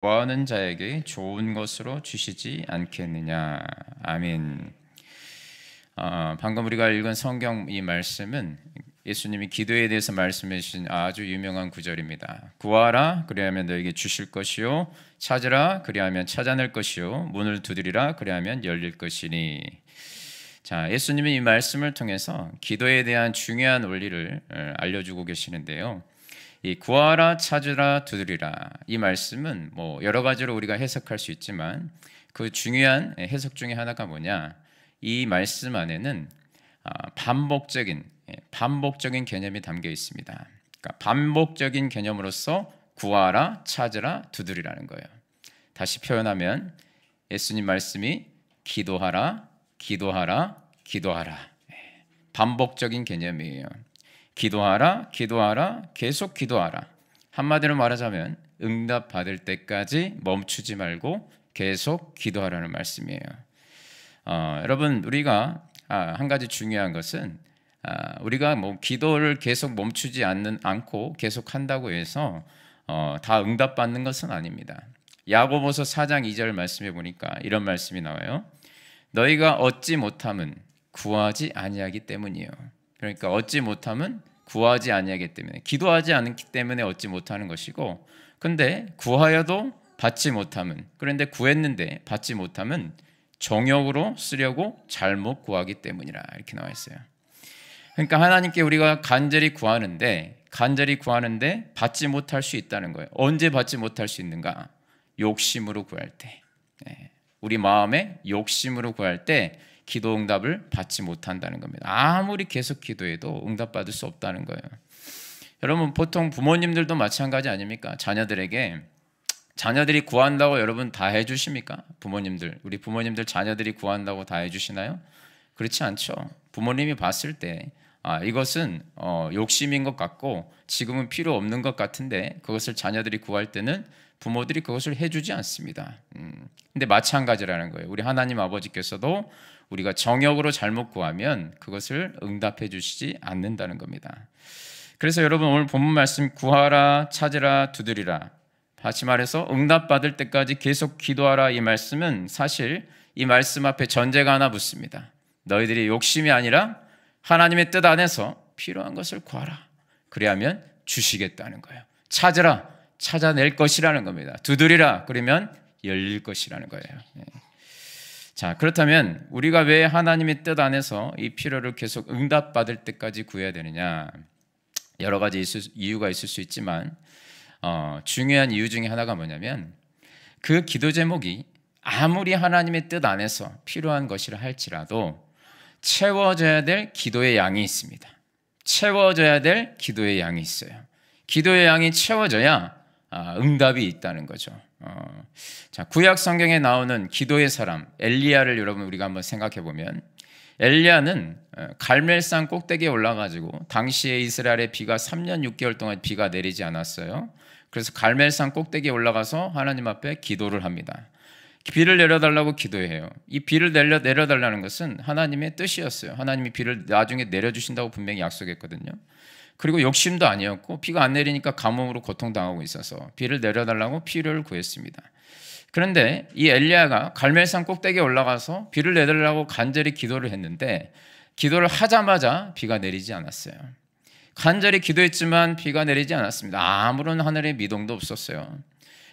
구하는 자에게 좋은 것으로 주시지 않겠느냐. 아멘. 방금 우리가 읽은 성경 이 말씀은 예수님이 기도에 대해서 말씀해 주신 아주 유명한 구절입니다. 구하라 그리하면 너에게 주실 것이요, 찾으라 그리하면 찾아낼 것이요, 문을 두드리라 그리하면 열릴 것이니. 자, 예수님이 이 말씀을 통해서 기도에 대한 중요한 원리를 알려주고 계시는데요. 이 구하라, 찾으라, 두드리라 이 말씀은 여러 가지로 우리가 해석할 수 있지만 그 중요한 해석 중에 하나가 뭐냐? 이 말씀 안에는 반복적인 개념이 담겨 있습니다. 그러니까 반복적인 개념으로서 구하라, 찾으라, 두드리라는 거예요. 다시 표현하면 예수님 말씀이 기도하라, 기도하라, 기도하라. 반복적인 개념이에요. 기도하라, 기도하라, 계속 기도하라. 한마디로 말하자면 응답받을 때까지 멈추지 말고 계속 기도하라는 말씀이에요. 여러분, 우리가 한 가지 중요한 것은 우리가 기도를 계속 멈추지 않고 계속 한다고 해서 다 응답받는 것은 아닙니다. 야고보서 4장 2절 말씀해 보니까 이런 말씀이 나와요. 너희가 얻지 못함은 구하지 아니하기 때문이에요. 그러니까 얻지 못함은 구하지 아니하기 때문에, 기도하지 않기 때문에 얻지 못하는 것이고, 근데 구하여도 받지 못함은, 그런데 구했는데 받지 못함은 정욕으로 쓰려고 잘못 구하기 때문이라, 이렇게 나와 있어요. 그러니까 하나님께 우리가 간절히 구하는데 받지 못할 수 있다는 거예요. 언제 받지 못할 수 있는가? 욕심으로 구할 때, 우리 마음에 욕심으로 구할 때 기도 응답을 받지 못한다는 겁니다. 아무리 계속 기도해도 응답받을 수 없다는 거예요. 여러분, 보통 부모님들도 마찬가지 아닙니까? 자녀들이 구한다고 여러분 다 해주십니까? 우리 부모님들 자녀들이 구한다고 다 해주시나요? 그렇지 않죠. 부모님이 봤을 때 이것은 욕심인 것 같고 지금은 필요 없는 것 같은데 그것을 자녀들이 구할 때는 부모들이 그것을 해주지 않습니다. 근데 마찬가지라는 거예요. 우리 하나님 아버지께서도 우리가 정욕으로 잘못 구하면 그것을 응답해 주시지 않는다는 겁니다. 그래서 여러분, 오늘 본문 말씀 구하라, 찾으라, 두드리라, 다시 말해서 응답받을 때까지 계속 기도하라, 이 말씀은 사실 이 말씀 앞에 전제가 하나 붙습니다. 너희들이 욕심이 아니라 하나님의 뜻 안에서 필요한 것을 구하라. 그래야면 주시겠다는 거예요. 찾으라, 찾아낼 것이라는 겁니다. 두드리라, 그러면 열릴 것이라는 거예요. 자, 그렇다면 우리가 왜 하나님의 뜻 안에서 이 필요를 계속 응답받을 때까지 구해야 되느냐? 여러 가지 이유가 있을 수 있지만 중요한 이유 중에 하나가 뭐냐면 그 기도 제목이 아무리 하나님의 뜻 안에서 필요한 것이라 할지라도 채워져야 될 기도의 양이 있습니다. 채워져야 될 기도의 양이 있어요. 기도의 양이 채워져야 응답이 있다는 거죠. 자, 구약 성경에 나오는 기도의 사람 엘리야를 여러분 우리가 한번 생각해 보면, 엘리야는 갈멜산 꼭대기에 올라가지고 당시에 이스라엘에 비가 3년 6개월 동안 비가 내리지 않았어요. 그래서 갈멜산 꼭대기에 올라가서 하나님 앞에 기도를 합니다. 비를 내려달라고 기도해요. 이 비를 내려달라는 것은 하나님의 뜻이었어요. 하나님이 비를 나중에 내려주신다고 분명히 약속했거든요. 그리고 욕심도 아니었고 비가 안 내리니까 가뭄으로 고통당하고 있어서 비를 내려달라고 비를 구했습니다. 그런데 이 엘리야가 갈멜산 꼭대기에 올라가서 비를 내달라고 간절히 기도를 했는데 기도를 하자마자 비가 내리지 않았어요. 간절히 기도했지만 비가 내리지 않았습니다. 아무런 하늘의 미동도 없었어요.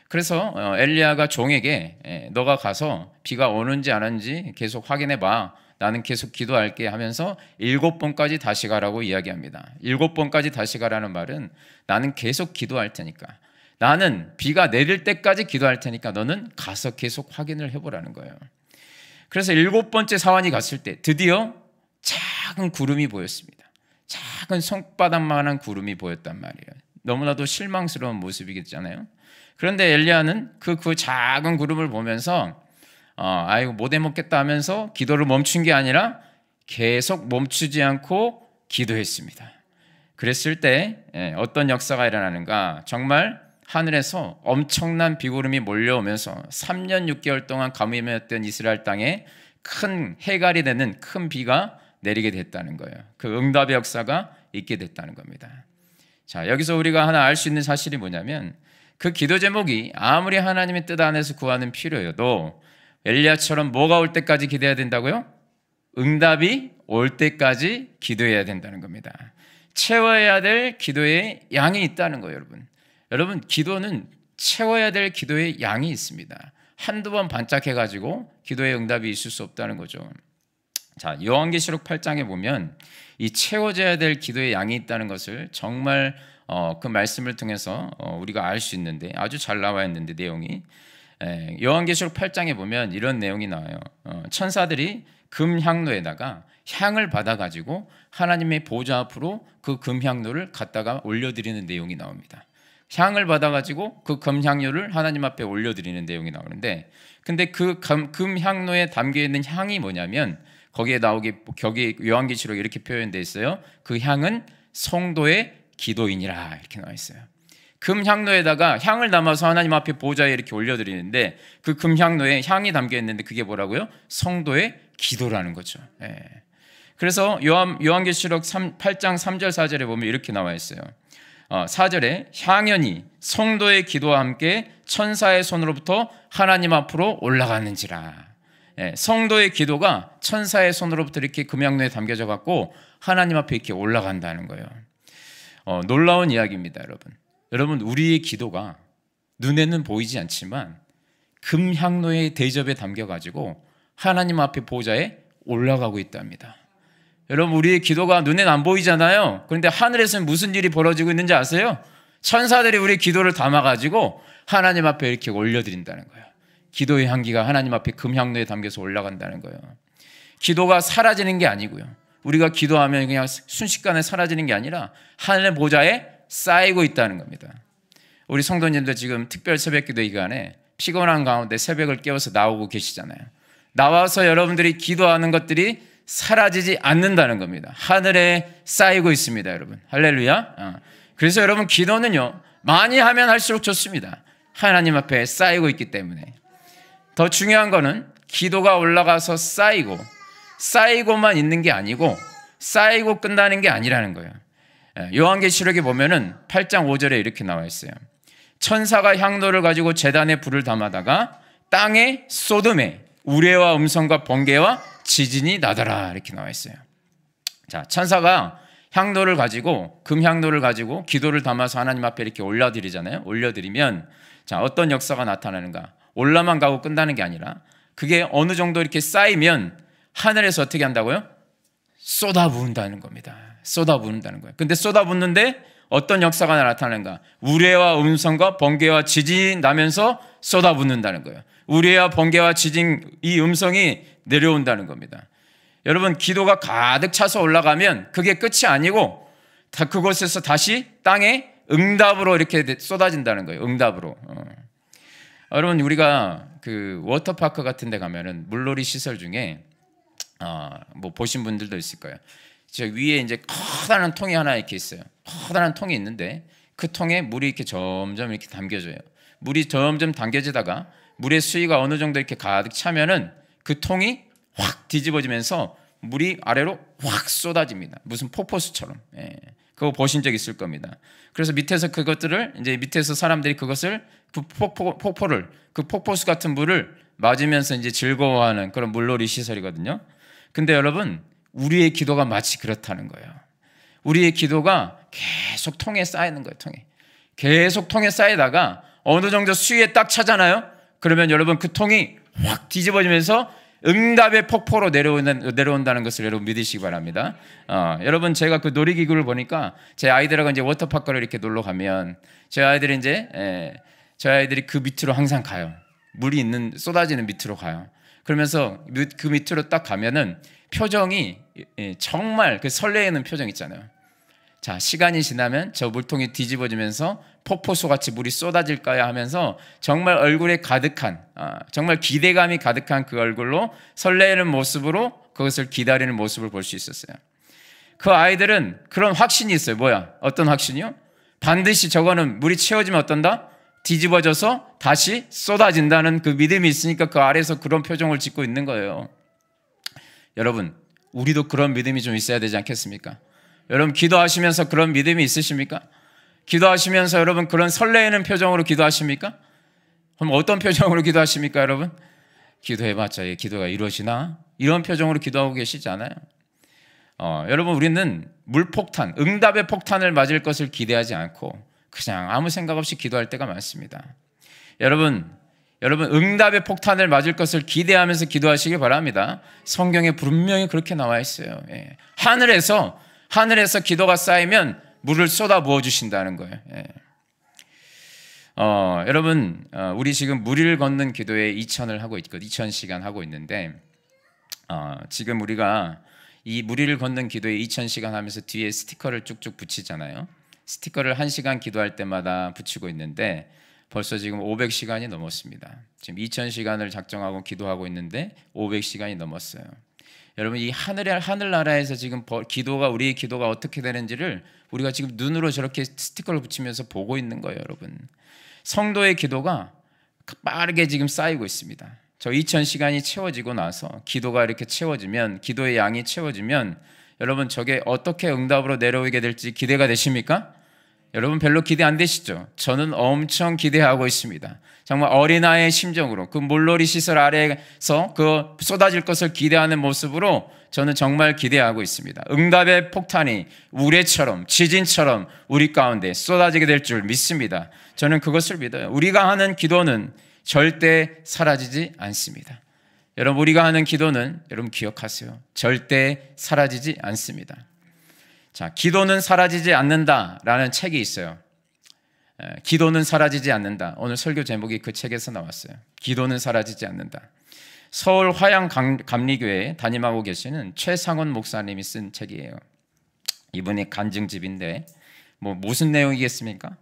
그래서 엘리야가 종에게 너가 가서 비가 오는지 안 오는지 계속 확인해 봐. 나는 계속 기도할게 하면서 7번까지 다시 가라고 이야기합니다. 7번까지 다시 가라는 말은 나는 계속 기도할 테니까, 나는 비가 내릴 때까지 기도할 테니까 너는 가서 계속 확인을 해보라는 거예요. 그래서 7번째 사환이 갔을 때 드디어 작은 구름이 보였습니다. 작은 손바닥만한 구름이 보였단 말이에요. 너무나도 실망스러운 모습이겠잖아요. 그런데 엘리야는 그 작은 구름을 보면서 아이고 못 해먹겠다 하면서 기도를 멈춘 게 아니라 계속 멈추지 않고 기도했습니다. 그랬을 때 어떤 역사가 일어나는가? 정말 하늘에서 엄청난 비구름이 몰려오면서 3년 6개월 동안 가뭄이었던 이스라엘 땅에 큰 해갈이 되는 큰 비가 내리게 됐다는 거예요. 그 응답의 역사가 있게 됐다는 겁니다. 자, 여기서 우리가 하나 알 수 있는 사실이 뭐냐면 그 기도 제목이 아무리 하나님의 뜻 안에서 구하는 필요여도 엘리야처럼 뭐가 올 때까지 기도해야 된다고요? 응답이 올 때까지 기도해야 된다는 겁니다. 채워야 될 기도의 양이 있다는 거예요, 여러분. 여러분, 기도는 채워야 될 기도의 양이 있습니다. 한두 번 반짝해가지고 기도의 응답이 있을 수 없다는 거죠. 자, 요한계시록 8장에 보면 이 채워져야 될 기도의 양이 있다는 것을 정말 그 말씀을 통해서 우리가 알 수 있는데, 아주 잘 나와 있는데 내용이, 요한계시록 8장에 보면 이런 내용이 나와요. 천사들이 금향로에다가 향을 받아가지고 하나님의 보좌 앞으로 그 금향로를 갖다가 올려드리는 내용이 나옵니다. 향을 받아가지고 그 금향료를 하나님 앞에 올려드리는 내용이 나오는데, 근데 그 금향로에 담겨있는 향이 뭐냐면, 거기에 요한계시록에 이렇게 표현되어 있어요. 그 향은 성도의 기도이니라, 이렇게 나와 있어요. 금향로에다가 향을 담아서 하나님 앞에 보좌에 이렇게 올려드리는데, 그 금향로에 향이 담겨있는데 그게 뭐라고요? 성도의 기도라는 거죠. 그래서 요한계시록 8장 3절 4절에 보면 이렇게 나와 있어요. 4절에 향연이 성도의 기도와 함께 천사의 손으로부터 하나님 앞으로 올라갔는지라. 성도의 기도가 천사의 손으로부터 이렇게 금향로에 담겨져 갖고 하나님 앞에 이렇게 올라간다는 거예요. 놀라운 이야기입니다, 여러분. 여러분, 우리의 기도가 눈에는 보이지 않지만 금향로의 대접에 담겨가지고 하나님 앞에 보좌에 올라가고 있답니다. 여러분, 우리의 기도가 눈에는 안 보이잖아요. 그런데 하늘에서는 무슨 일이 벌어지고 있는지 아세요? 천사들이 우리 기도를 담아가지고 하나님 앞에 이렇게 올려드린다는 거예요. 기도의 향기가 하나님 앞에 금향로에 담겨서 올라간다는 거예요. 기도가 사라지는 게 아니고요. 우리가 기도하면 그냥 순식간에 사라지는 게 아니라 하늘의 보좌에 쌓이고 있다는 겁니다. 우리 성도님들 지금 특별 새벽기도 기간에 피곤한 가운데 새벽을 깨워서 나오고 계시잖아요. 나와서 여러분들이 기도하는 것들이 사라지지 않는다는 겁니다. 하늘에 쌓이고 있습니다, 여러분. 할렐루야. 그래서 여러분, 기도는요, 많이 하면 할수록 좋습니다. 하나님 앞에 쌓이고 있기 때문에. 더 중요한 거는 기도가 올라가서 쌓이고만 있는 게 아니고 쌓이고 끝나는 게 아니라는 거예요. 요한계시록에 보면은 8장 5절에 이렇게 나와 있어요. 천사가 향로를 가지고 제단에 불을 담아다가 땅에 쏟음에 우레와 음성과 번개와 지진이 나더라, 이렇게 나와 있어요. 자, 천사가 향로를 가지고, 금향로를 가지고 기도를 담아서 하나님 앞에 이렇게 올려드리잖아요. 올려드리면, 자, 어떤 역사가 나타나는가? 올라만 가고 끝나는 게 아니라 그게 어느 정도 이렇게 쌓이면 하늘에서 어떻게 한다고요? 쏟아부은다는 겁니다. 쏟아부은다는 거예요. 근데 쏟아붓는데 어떤 역사가 나타나는가? 우레와 음성과 번개와 지진이 나면서 쏟아붓는다는 거예요. 우레와 번개와 지진, 이 음성이 내려온다는 겁니다. 여러분, 기도가 가득 차서 올라가면 그게 끝이 아니고 다 그곳에서 다시 땅에 응답으로 이렇게 쏟아진다는 거예요. 응답으로. 여러분, 우리가 그 워터파크 같은 데 가면은 물놀이 시설 중에 뭐 보신 분들도 있을 거예요. 저 위에 이제 커다란 통이 하나 이렇게 있어요. 커다란 통이 있는데 그 통에 물이 이렇게 점점 이렇게 담겨져요. 물이 점점 담겨지다가 물의 수위가 어느 정도 이렇게 가득 차면은 그 통이 확 뒤집어지면서 물이 아래로 확 쏟아집니다. 무슨 폭포수처럼. 그거 보신 적 있을 겁니다. 그래서 밑에서 그것들을 이제 밑에서 사람들이 그것을 그 폭포를 그 폭포수 같은 물을 맞으면서 이제 즐거워하는 그런 물놀이 시설이거든요. 근데 여러분, 우리의 기도가 마치 그렇다는 거예요. 우리의 기도가 계속 통에 쌓이는 거예요. 계속 통에 쌓이다가 어느 정도 수위에 딱 차잖아요. 그러면 여러분, 그 통이 확 뒤집어지면서 응답의 폭포로 내려온다는 것을 여러분 믿으시기 바랍니다. 여러분, 제가 그 놀이기구를 보니까 제 아이들하고 이제 워터파크를 이렇게 놀러 가면 저희 아이들이 그 밑으로 항상 가요. 물이 있는 쏟아지는 밑으로 가요. 그러면서 그 밑으로 딱 가면은 표정이 정말 그 설레이는 표정 있잖아요. 자, 시간이 지나면 저 물통이 뒤집어지면서 폭포수 같이 물이 쏟아질까야 하면서 정말 얼굴에 가득한, 정말 기대감이 가득한 그 얼굴로 설레는 모습으로 그것을 기다리는 모습을 볼 수 있었어요. 그 아이들은 그런 확신이 있어요. 뭐야? 어떤 확신이요? 반드시 저거는 물이 채워지면 어떤다? 뒤집어져서 다시 쏟아진다는 그 믿음이 있으니까 그 아래에서 그런 표정을 짓고 있는 거예요. 여러분, 우리도 그런 믿음이 좀 있어야 되지 않겠습니까? 여러분, 기도하시면서 그런 믿음이 있으십니까? 기도하시면서 여러분 그런 설레이는 표정으로 기도하십니까? 그럼 어떤 표정으로 기도하십니까, 여러분? 기도해봤자 기도가 이루어지나? 이런 표정으로 기도하고 계시지 않아요? 여러분, 우리는 물폭탄, 응답의 폭탄을 맞을 것을 기대하지 않고 그냥 아무 생각 없이 기도할 때가 많습니다. 여러분 응답의 폭탄을 맞을 것을 기대하면서 기도하시길 바랍니다. 성경에 분명히 그렇게 나와 있어요. 하늘에서 기도가 쌓이면 물을 쏟아 부어 주신다는 거예요. 여러분, 우리 지금 무리를 걷는 기도에 2000시간 하고 있는데, 지금 우리가 이 무리를 걷는 기도에 2000시간 하면서 뒤에 스티커를 쭉쭉 붙이잖아요. 스티커를 1시간 기도할 때마다 붙이고 있는데, 벌써 지금 500시간이 넘었습니다. 지금 2000시간을 작정하고 기도하고 있는데 500시간이 넘었어요. 여러분, 이 하늘나라에서 지금 우리의 기도가 어떻게 되는지를 우리가 지금 눈으로 저렇게 스티커를 붙이면서 보고 있는 거예요, 여러분. 성도의 기도가 빠르게 지금 쌓이고 있습니다. 저 2000시간이 채워지고 나서 기도가 이렇게 채워지면, 기도의 양이 채워지면 여러분, 저게 어떻게 응답으로 내려오게 될지 기대가 되십니까? 여러분, 별로 기대 안 되시죠? 저는 엄청 기대하고 있습니다. 정말 어린아이의 심정으로 그 물놀이 시설 아래에서 그 쏟아질 것을 기대하는 모습으로 저는 정말 기대하고 있습니다. 응답의 폭탄이 우레처럼, 지진처럼 우리 가운데 쏟아지게 될 줄 믿습니다. 저는 그것을 믿어요. 우리가 하는 기도는 절대 사라지지 않습니다. 여러분, 우리가 하는 기도는, 여러분 기억하세요, 절대 사라지지 않습니다. 자, 기도는 사라지지 않는다라는 책이 있어요. 기도는 사라지지 않는다. 오늘 설교 제목이 그 책에서 나왔어요. 기도는 사라지지 않는다. 서울 화양감리교회에 담임하고 계시는 최상원 목사님이 쓴 책이에요. 이분이 간증집인데 무슨 내용이겠습니까?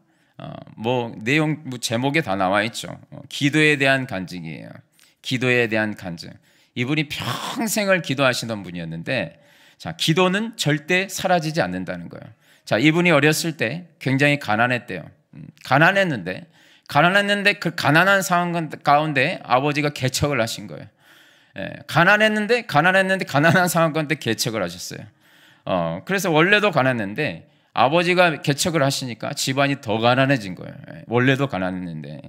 내용 제목에 다 나와 있죠. 기도에 대한 간증이에요. 기도에 대한 간증. 이분이 평생을 기도하시던 분이었는데, 자, 기도는 절대 사라지지 않는다는 거예요. 자, 이분이 어렸을 때 굉장히 가난했대요. 가난했는데 그 가난한 상황 가운데 아버지가 개척을 하신 거예요. 가난했는데 가난한 상황 가운데 개척을 하셨어요. 그래서 원래도 가난했는데 아버지가 개척을 하시니까 집안이 더 가난해진 거예요. 원래도 가난했는데.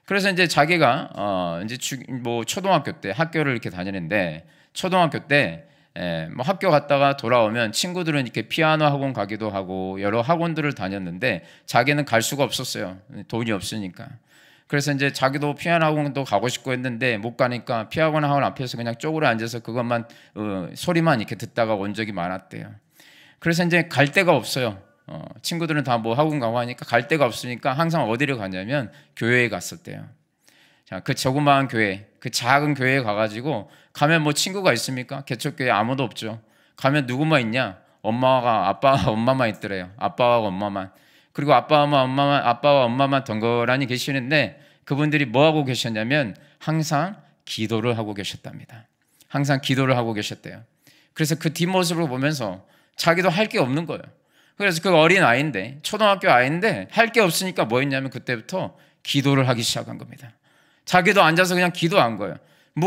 그래서 이제 자기가 이제 초등학교 때 학교를 이렇게 다니는데, 초등학교 때 학교 갔다가 돌아오면 친구들은 이렇게 피아노 학원 가기도 하고 여러 학원들을 다녔는데 자기는 갈 수가 없었어요. 돈이 없으니까. 그래서 이제 자기도 피아노 학원도 가고 싶고 했는데 못 가니까 피아노 학원 앞에서 그냥 쪼그려 앉아서 그것만 소리만 이렇게 듣다가 온 적이 많았대요. 그래서 이제 갈 데가 없어요. 친구들은 다 학원 가고 하니까 갈 데가 없으니까 항상 어디를 가냐면 교회에 갔었대요. 자, 그 조그마한 교회, 그 작은 교회에 가가지고 가면 친구가 있습니까? 개척교회 아무도 없죠. 가면 누구만 있냐? 아빠와 엄마만 있더래요. 아빠와 엄마만. 그리고 아빠와 엄마만 덩그러니 계시는데, 그분들이 뭐 하고 계셨냐면 항상 기도를 하고 계셨답니다. 항상 기도를 하고 계셨대요. 그래서 그 뒷모습을 보면서 자기도 할 게 없는 거예요. 그래서 그 어린 아이인데, 초등학교 아이인데 할 게 없으니까 뭐 했냐면 그때부터 기도를 하기 시작한 겁니다. 자기도 앉아서 그냥 기도한 거예요.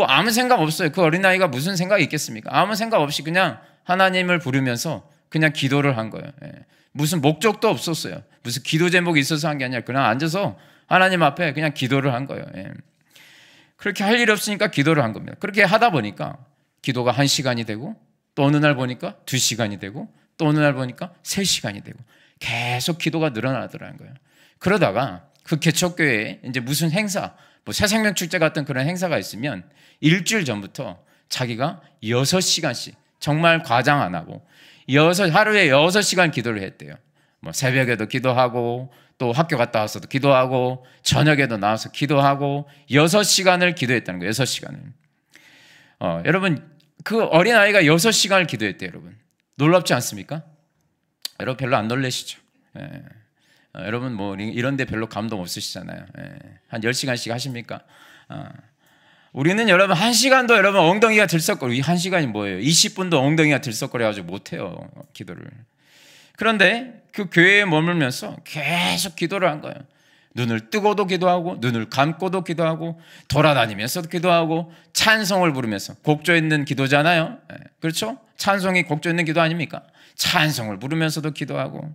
아무 생각 없어요. 그 어린아이가 무슨 생각이 있겠습니까? 아무 생각 없이 그냥 하나님을 부르면서 그냥 기도를 한 거예요. 무슨 목적도 없었어요. 무슨 기도 제목이 있어서 한 게 아니라 그냥 앉아서 하나님 앞에 그냥 기도를 한 거예요. 그렇게 할 일이 없으니까 기도를 한 겁니다. 그렇게 하다 보니까 기도가 1시간이 되고, 또 어느 날 보니까 2시간이 되고, 또 어느 날 보니까 3시간이 되고, 계속 기도가 늘어나더라는 거예요. 그러다가 그 개척교회에 이제 무슨 행사, 새생명 축제 같은 그런 행사가 있으면 일주일 전부터 자기가 6시간씩, 정말 과장 안 하고 하루에 6시간 기도를 했대요. 새벽에도 기도하고, 또 학교 갔다 와서도 기도하고, 저녁에도 나와서 기도하고, 6시간을 기도했다는 거예요. 6시간을. 여러분, 그 어린아이가 6시간을 기도했대요. 여러분, 놀랍지 않습니까? 여러분 별로 안 놀라시죠? 여러분 이런 데 별로 감동 없으시잖아요. 한 10시간씩 하십니까? 우리는 여러분 1시간도 여러분 엉덩이가 들썩거리고, 이 1시간이 뭐예요? 20분도 엉덩이가 들썩거려가지고 못해요, 기도를. 그런데 그 교회에 머물면서 계속 기도를 한 거예요. 눈을 뜨고도 기도하고, 눈을 감고도 기도하고, 돌아다니면서도 기도하고, 찬송을 부르면서, 곡조 있는 기도잖아요. 그렇죠? 찬송이 곡조 있는 기도 아닙니까? 찬송을 부르면서도 기도하고.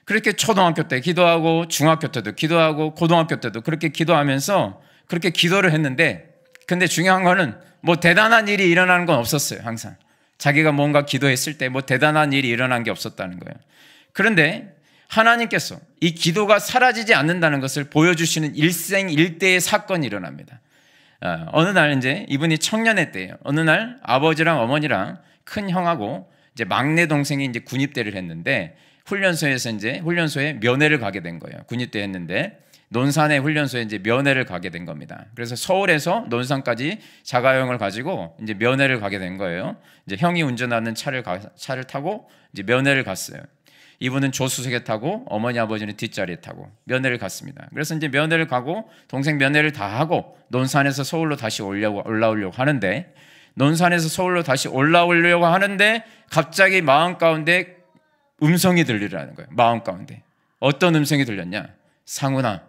그렇게 초등학교 때 기도하고 중학교 때도 기도하고 고등학교 때도 그렇게 기도하면서 그렇게 기도를 했는데, 근데 중요한 거는 뭐 대단한 일이 일어나는 건 없었어요. 항상 자기가 뭔가 기도했을 때 뭐 대단한 일이 일어난 게 없었다는 거예요. 그런데 하나님께서 이 기도가 사라지지 않는다는 것을 보여주시는 일생일대의 사건이 일어납니다. 어느 날 이제 이분이 청년회 때예요. 어느 날 아버지랑 어머니랑 큰 형하고 이제 막내 동생이 이제 군입대를 했는데, 훈련소에서 이제 훈련소에 면회를 가게 된 거예요. 군입대 했는데 논산의 훈련소에 이제 면회를 가게 된 겁니다. 그래서 서울에서 논산까지 자가용을 가지고 이제 면회를 가게 된 거예요. 이제 형이 운전하는 차를 타고 이제 면회를 갔어요. 이분은 조수석에 타고 어머니 아버지는 뒷자리에 타고 면회를 갔습니다. 그래서 이제 면회를 가고 동생 면회를 다 하고 논산에서 서울로 다시 올라오려고 하는데, 논산에서 서울로 다시 올라오려고 하는데 갑자기 마음 가운데 음성이 들리라는 거예요. 마음 가운데 어떤 음성이 들렸냐? 상훈아,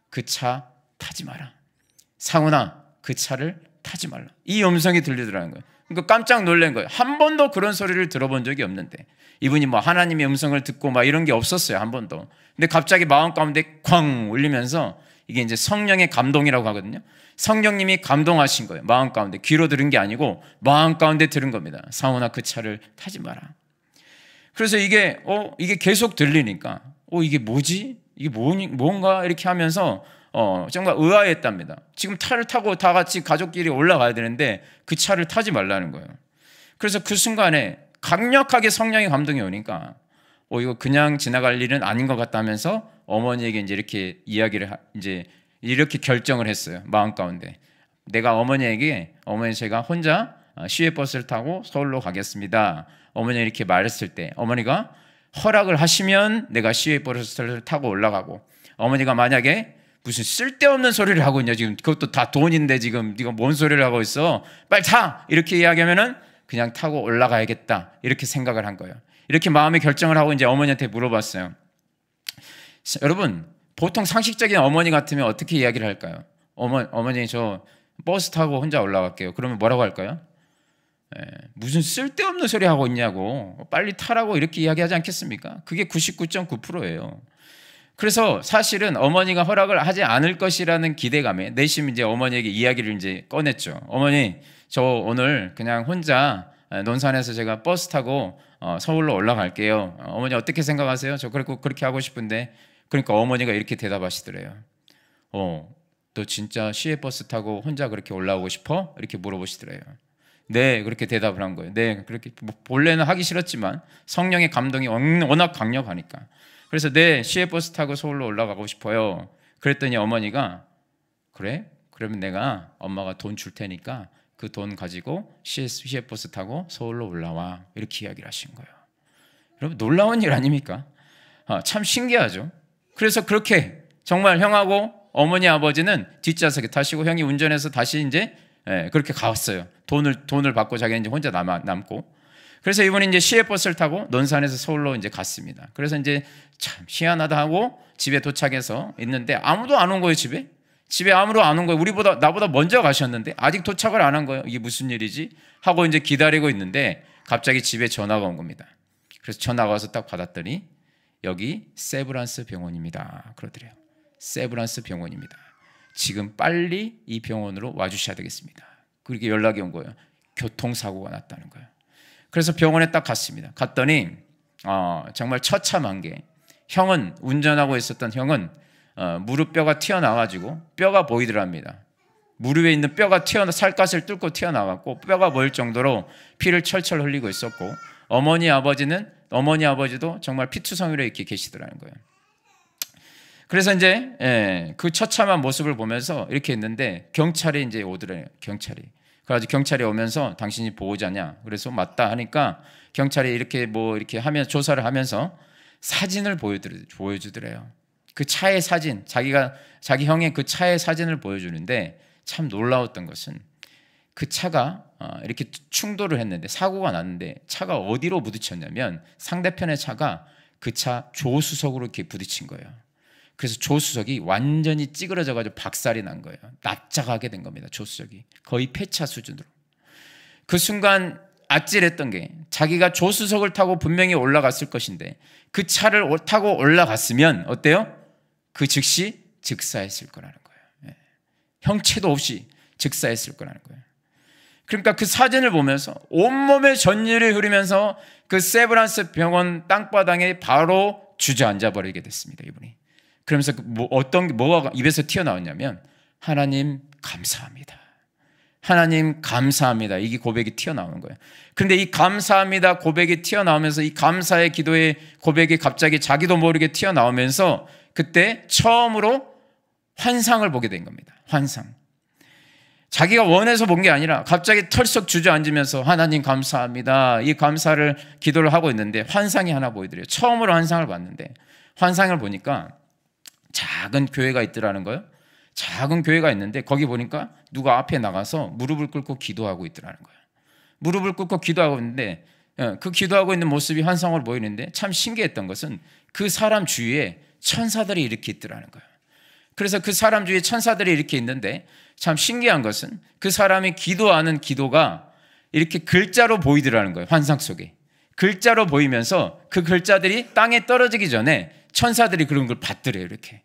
그 차 타지 마라. 상훈아, 그 차를 타지 말라. 이 음성이 들리더라는 거예요. 그러니까 깜짝 놀란 거예요. 한 번도 그런 소리를 들어본 적이 없는데, 이분이 뭐 하나님의 음성을 듣고 막 이런 게 없었어요. 한 번도. 근데 갑자기 마음 가운데 쾅 울리면서, 이게 이제 성령의 감동이라고 하거든요. 성령님이 감동하신 거예요. 마음 가운데. 귀로 들은 게 아니고 마음 가운데 들은 겁니다. 상훈아, 그 차를 타지 마라. 그래서 이게 계속 들리니까 이게 뭐지? 이게 뭔가 이렇게 하면서 정말 의아했답니다. 지금 차를 타고 다 같이 가족끼리 올라가야 되는데 그 차를 타지 말라는 거예요. 그래서 그 순간에 강력하게 성령의 감동이 오니까 이거 그냥 지나갈 일은 아닌 것 같다면서 어머니에게 이제 이렇게 이야기를 이제 이렇게 결정을 했어요. 마음 가운데 내가 어머니 제가 혼자 시외버스를 타고 서울로 가겠습니다. 어머니 이렇게 말했을 때 어머니가 허락을 하시면 내가 시외버스를 타고 올라가고, 어머니가 만약에 무슨 쓸데없는 소리를 하고 있냐, 지금 그것도 다 돈인데 지금 네가 뭔 소리를 하고 있어, 빨리 타, 이렇게 이야기하면은 그냥 타고 올라가야겠다, 이렇게 생각을 한 거예요. 이렇게 마음의 결정을 하고 이제 어머니한테 물어봤어요. 여러분, 보통 상식적인 어머니 같으면 어떻게 이야기를 할까요? 어머니 저 버스 타고 혼자 올라갈게요. 그러면 뭐라고 할까요? 무슨 쓸데없는 소리 하고 있냐고, 빨리 타라고 이렇게 이야기하지 않겠습니까? 그게 99.9%예요. 그래서 사실은 어머니가 허락을 하지 않을 것이라는 기대감에 내심 이제 어머니에게 이야기를 이제 꺼냈죠. 어머니, 저 오늘 그냥 혼자 논산에서 제가 버스 타고 서울로 올라갈게요. 어머니 어떻게 생각하세요? 저 그렇게 하고 싶은데. 그러니까 어머니가 이렇게 대답하시더래요. 너 진짜 시외버스 타고 혼자 그렇게 올라오고 싶어? 이렇게 물어보시더래요. 네, 그렇게 대답을 한 거예요. 네, 그렇게 본래는 하기 싫었지만 성령의 감동이 워낙 강력하니까. 그래서 네, 시외버스 타고 서울로 올라가고 싶어요. 그랬더니 어머니가 그래? 그러면 내가 엄마가 돈 줄 테니까 그 돈 가지고 시외버스 타고 서울로 올라와, 이렇게 이야기를 하신 거예요. 여러분, 놀라운 일 아닙니까? 참 신기하죠. 그래서 그렇게 정말 형하고 어머니 아버지는 뒷좌석에 타시고 형이 운전해서 다시 이제 그렇게 가왔어요. 돈을 받고 자기는 이제 혼자 남고. 그래서 이분이 이제 시외버스를 타고 논산에서 서울로 이제 갔습니다. 그래서 이제 참 희한하다 하고 집에 도착해서 있는데 아무도 안 온 거예요. 집에 아무도 안 온 거예요. 나보다 먼저 가셨는데 아직 도착을 안 한 거예요. 이게 무슨 일이지? 하고 이제 기다리고 있는데 갑자기 집에 전화가 온 겁니다. 그래서 전화가 와서 딱 받았더니 여기 세브란스 병원입니다. 그러더래요. 세브란스 병원입니다. 지금 빨리 이 병원으로 와주셔야 되겠습니다. 그렇게 연락이 온 거예요. 교통사고가 났다는 거예요. 그래서 병원에 딱 갔습니다. 갔더니 정말 처참한 게, 운전하고 있었던 형은 무릎뼈가 튀어나와가지고 뼈가 보이더랍니다. 무릎에 있는 뼈가 살갗을 뚫고 튀어나왔고 뼈가 보일 정도로 피를 철철 흘리고 있었고, 어머니 아버지도 정말 피투성이로 이렇게 계시더라는 거예요. 그래서 이제 그 처참한 모습을 보면서 이렇게 했는데 경찰이 이제 오더래요. 그래가지고 경찰이 오면서 당신이 보호자냐? 그래서 맞다 하니까 경찰이 이렇게 하면 조사를 하면서 사진을 보여주더래요. 그 차의 사진, 자기 형의 그 차의 사진을 보여주는데 참 놀라웠던 것은 그 차가 이렇게 충돌을 했는데 사고가 났는데 차가 어디로 부딪혔냐면 상대편의 차가 그 차 조수석으로 이렇게 부딪힌 거예요. 그래서 조수석이 완전히 찌그러져가지고 박살이 난 거예요. 납작하게 된 겁니다. 조수석이 거의 폐차 수준으로. 그 순간 아찔했던 게 자기가 조수석을 타고 분명히 올라갔을 것인데 그 차를 타고 올라갔으면 어때요? 그 즉시 즉사했을 거라는 거예요. 형체도 없이 즉사했을 거라는 거예요. 그러니까 그 사진을 보면서 온몸에 전율이 흐르면서 그 세브란스 병원 땅바닥에 바로 주저앉아 버리게 됐습니다. 이분이. 그러면서 뭐가 입에서 튀어나왔냐면 하나님 감사합니다. 하나님 감사합니다. 이게 고백이 튀어나오는 거예요. 그런데 이 감사합니다 고백이 튀어나오면서 이 감사의 기도의 고백이 갑자기 자기도 모르게 튀어나오면서 그때 처음으로 환상을 보게 된 겁니다. 환상. 자기가 원해서 본 게 아니라 갑자기 털썩 주저앉으면서 하나님 감사합니다. 이 감사를 기도를 하고 있는데 환상이 하나 보이더래요. 처음으로 환상을 봤는데 환상을 보니까 작은 교회가 있더라는 거예요. 작은 교회가 있는데 거기 보니까 누가 앞에 나가서 무릎을 꿇고 기도하고 있더라는 거예요. 무릎을 꿇고 기도하고 있는데 그 기도하고 있는 모습이 환상으로 보이는데 참 신기했던 것은 그 사람 주위에 천사들이 이렇게 있더라는 거예요. 그래서 그 사람 주위에 천사들이 이렇게 있는데 참 신기한 것은 그 사람이 기도하는 기도가 이렇게 글자로 보이더라는 거예요. 환상 속에. 글자로 보이면서 그 글자들이 땅에 떨어지기 전에 천사들이 그런 걸 봤더래요. 이렇게.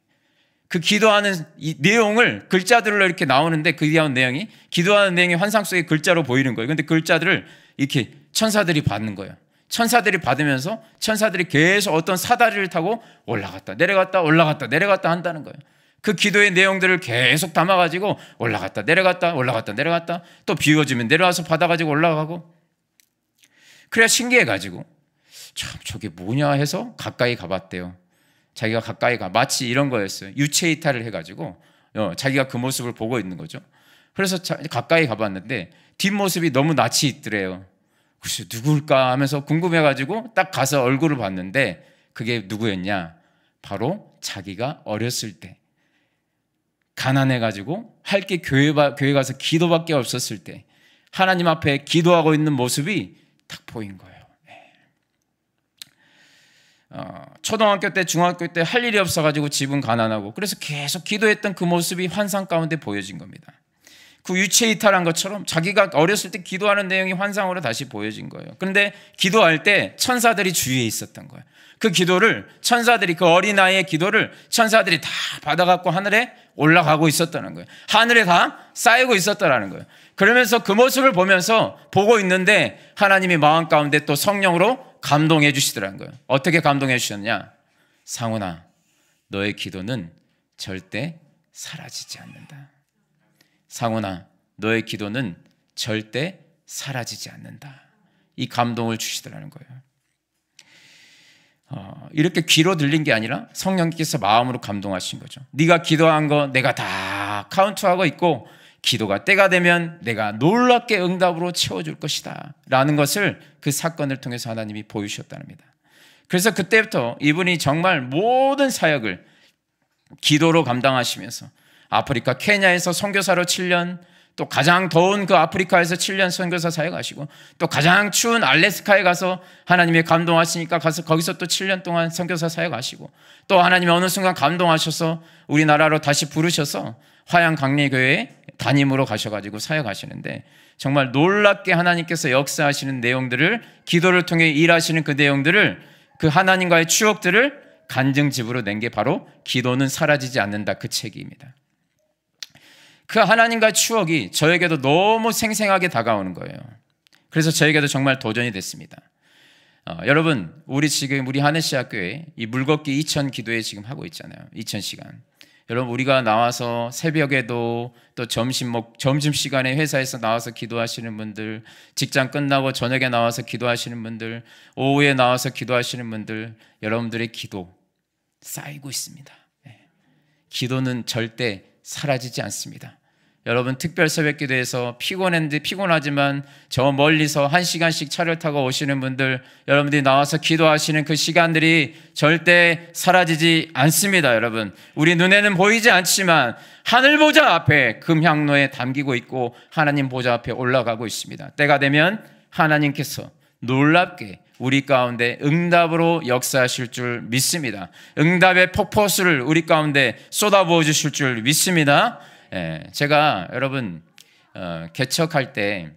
그 기도하는 이 내용을 글자들로 이렇게 나오는데 그 내용이 기도하는 내용이 환상 속에 글자로 보이는 거예요. 그런데 글자들을 이렇게 천사들이 받는 거예요. 천사들이 받으면서 천사들이 계속 어떤 사다리를 타고 올라갔다 내려갔다 올라갔다 내려갔다 한다는 거예요. 그 기도의 내용들을 계속 담아가지고 올라갔다 내려갔다 올라갔다 내려갔다 또 비워주면 내려와서 받아가지고 올라가고 그래야 신기해가지고 참 저게 뭐냐 해서 가까이 가봤대요. 자기가 가까이 마치 이런 거였어요. 유체 이탈을 해가지고 자기가 그 모습을 보고 있는 거죠. 그래서 가까이 가봤는데 뒷모습이 너무 낯이 있더래요. 글쎄 누굴까 하면서 궁금해가지고 딱 가서 얼굴을 봤는데 그게 누구였냐? 바로 자기가 어렸을 때 가난해가지고 할 게 교회 가서 기도밖에 없었을 때 하나님 앞에 기도하고 있는 모습이 딱 보인 거예요. 초등학교 때 중학교 때 할 일이 없어가지고 집은 가난하고 그래서 계속 기도했던 그 모습이 환상 가운데 보여진 겁니다. 그 유체 이탈한 것처럼 자기가 어렸을 때 기도하는 내용이 환상으로 다시 보여진 거예요. 그런데 기도할 때 천사들이 주위에 있었던 거예요. 그 기도를 천사들이 그 어린아이의 기도를 천사들이 다 받아갖고 하늘에 올라가고 있었다는 거예요. 하늘에 다 쌓이고 있었다는 거예요. 그러면서 그 모습을 보면서 보고 있는데 하나님이 마음 가운데 또 성령으로 감동해 주시더라는 거예요. 어떻게 감동해 주셨냐? 상훈아, 너의 기도는 절대 사라지지 않는다. 상훈아, 너의 기도는 절대 사라지지 않는다. 이 감동을 주시더라는 거예요. 이렇게 귀로 들린 게 아니라 성령께서 마음으로 감동하신 거죠. 네가 기도한 거 내가 다 카운트하고 있고 기도가 때가 되면 내가 놀랍게 응답으로 채워줄 것이다 라는 것을 그 사건을 통해서 하나님이 보여주셨다는 겁니다. 그래서 그때부터 이분이 정말 모든 사역을 기도로 감당하시면서 아프리카 케냐에서 선교사로 7년, 또 가장 더운 그 아프리카에서 7년 선교사 사역하시고 또 가장 추운 알래스카에 가서 하나님이 감동하시니까 가서 거기서 또 7년 동안 선교사 사역하시고 또 하나님이 어느 순간 감동하셔서 우리나라로 다시 부르셔서 화양 강리교회에 담임으로 가셔가지고 사역하시는데 정말 놀랍게 하나님께서 역사하시는 내용들을 기도를 통해 일하시는 그 내용들을 그 하나님과의 추억들을 간증집으로 낸 게 바로 기도는 사라지지 않는다 그 책입니다. 그 하나님과의 추억이 저에게도 너무 생생하게 다가오는 거예요. 그래서 저에게도 정말 도전이 됐습니다. 여러분 우리 지금 우리 하늘시학교에 이 물걷기 2000 기도회 지금 하고 있잖아요. 2000시간. 여러분 우리가 나와서 새벽에도 또 점심시간에 회사에서 나와서 기도하시는 분들, 직장 끝나고 저녁에 나와서 기도하시는 분들, 오후에 나와서 기도하시는 분들, 여러분들의 기도 쌓이고 있습니다. 기도는 절대 사라지지 않습니다. 여러분 특별 새벽 기도에서 피곤하지만 저 멀리서 1시간씩 차를 타고 오시는 분들, 여러분들이 나와서 기도하시는 그 시간들이 절대 사라지지 않습니다. 여러분 우리 눈에는 보이지 않지만 하늘 보좌 앞에 금향로에 담기고 있고 하나님 보좌 앞에 올라가고 있습니다. 때가 되면 하나님께서 놀랍게 우리 가운데 응답으로 역사하실 줄 믿습니다. 응답의 폭포수를 우리 가운데 쏟아부어 주실 줄 믿습니다. 제가 여러분 개척할 때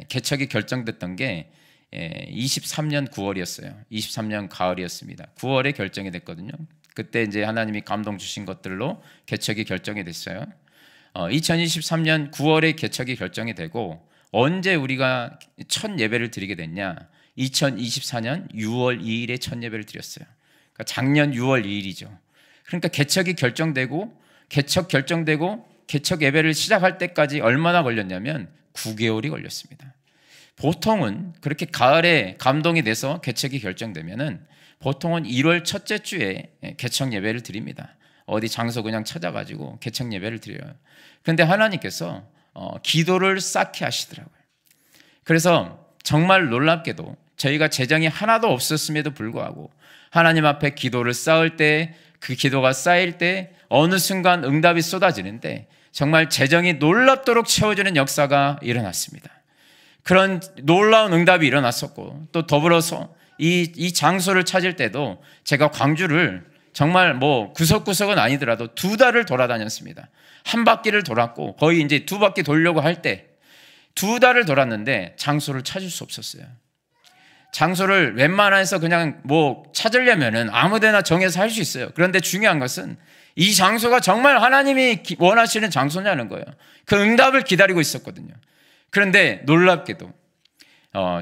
개척이 결정됐던 게 23년 9월이었어요. 23년 가을이었습니다. 9월에 결정이 됐거든요. 그때 이제 하나님이 감동 주신 것들로 개척이 결정이 됐어요. 2023년 9월에 개척이 결정이 되고 언제 우리가 첫 예배를 드리게 됐냐? 2024년 6월 2일에 첫 예배를 드렸어요. 그러니까 작년 6월 2일이죠. 그러니까 개척이 결정되고 개척 예배를 시작할 때까지 얼마나 걸렸냐면 9개월이 걸렸습니다. 보통은 그렇게 가을에 감동이 돼서 개척이 결정되면은 보통은 1월 첫째 주에 개척 예배를 드립니다. 어디 장소 그냥 찾아가지고 개척 예배를 드려요. 그런데 하나님께서 기도를 쌓게 하시더라고요. 그래서 정말 놀랍게도 저희가 재정이 하나도 없었음에도 불구하고 하나님 앞에 기도를 쌓을 때, 그 기도가 쌓일 때 어느 순간 응답이 쏟아지는데 정말 재정이 놀랍도록 채워지는 역사가 일어났습니다. 그런 놀라운 응답이 일어났었고, 또 더불어서 이 장소를 찾을 때도 제가 광주를 정말 뭐 구석구석은 아니더라도 2달을 돌아다녔습니다. 한 바퀴를 돌았고 거의 이제 2바퀴 돌려고 할 때 2달을 돌았는데 장소를 찾을 수 없었어요. 장소를 웬만해서 그냥 뭐 찾으려면은 아무데나 정해서 할 수 있어요. 그런데 중요한 것은 이 장소가 정말 하나님이 원하시는 장소냐는 거예요. 그 응답을 기다리고 있었거든요. 그런데 놀랍게도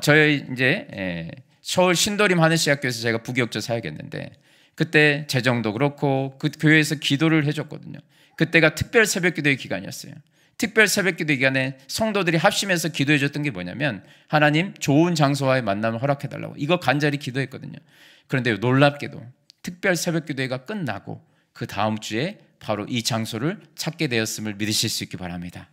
저희 이제 서울 신도림 하늘시학교에서 제가 부교육자 사역했는데 그때 재정도 그렇고 그 교회에서 기도를 해줬거든요. 그때가 특별 새벽기도의 기간이었어요. 특별 새벽기도 기간에 성도들이 합심해서 기도해줬던 게 뭐냐면 하나님 좋은 장소와의 만남을 허락해달라고 이거 간절히 기도했거든요. 그런데 놀랍게도 특별 새벽기도회가 끝나고 그 다음 주에 바로 이 장소를 찾게 되었음을 믿으실 수 있기 바랍니다.